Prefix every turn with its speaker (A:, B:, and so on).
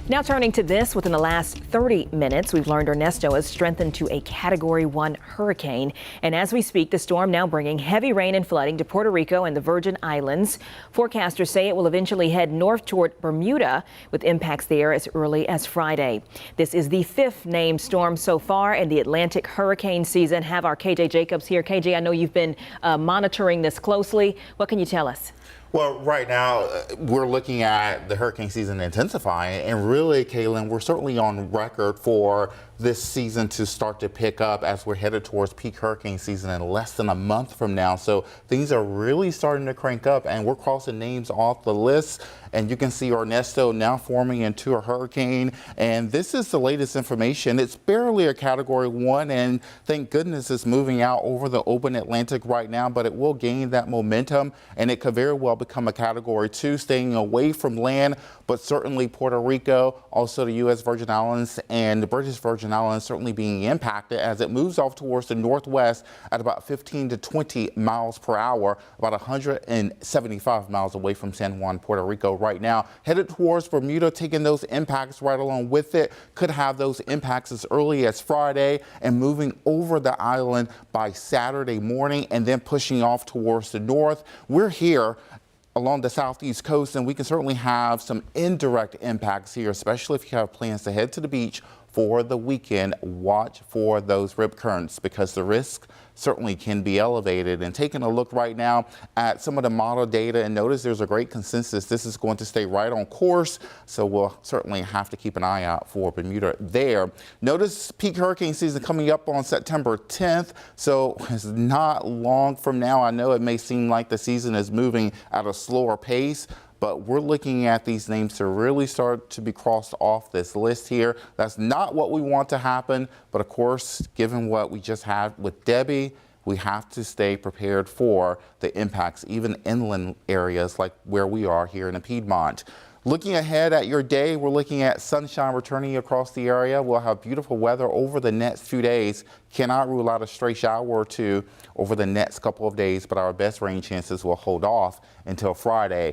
A: Now turning to this, within the last 30 minutes, we've learned Ernesto has strengthened to a Category 1 hurricane. And as we speak, the storm now bringing heavy rain and flooding to Puerto Rico and the Virgin Islands. Forecasters say it will eventually head north toward Bermuda, with impacts there as early as Friday. This is the 5th named storm so far in the Atlantic hurricane season. Have our KJ Jacobs here. KJ, I know you've been monitoring this closely. What can you tell us?
B: Well, right now, we're looking at the hurricane season intensifying, and really, Kaylin, we're certainly on record for this season to start to pick up as we're headed towards peak hurricane season in less than a month from now. So things are really starting to crank up, and we're crossing names off the list. And you can see Ernesto now forming into a hurricane. And this is the latest information. It's barely a Category 1, and thank goodness it's moving out over the open Atlantic right now, but it will gain that momentum, and it could very well become a Category 2, staying away from land, but certainly Puerto Rico, also the U.S. Virgin Islands and the British Virgin Islands certainly being impacted as it moves off towards the northwest at about 15 to 20 miles per hour, about 175 miles away from San Juan, Puerto Rico right now. Headed towards Bermuda, taking those impacts right along with it. Could have those impacts as early as Friday and moving over the island by Saturday morning and then pushing off towards the north. We're here along the southeast coast, and we can certainly have some indirect impacts here, especially if you have plans to head to the beach for the weekend. Watch for those rip currents because the risk certainly can be elevated. And taking a look right now at some of the model data, and notice there's a great consensus this is going to stay right on course, so we'll certainly have to keep an eye out for Bermuda there. Notice peak hurricane season coming up on September 10th, so it's not long from now. I know it may seem like the season is moving at a slower pace, but we're looking at these names to really start to be crossed off this list here. That's not what we want to happen, but of course, given what we just had with Debbie, we have to stay prepared for the impacts, even inland areas like where we are here in the Piedmont. Looking ahead at your day, we're looking at sunshine returning across the area. We'll have beautiful weather over the next few days. Cannot rule out a stray shower or two over the next couple of days, but our best rain chances will hold off until Friday.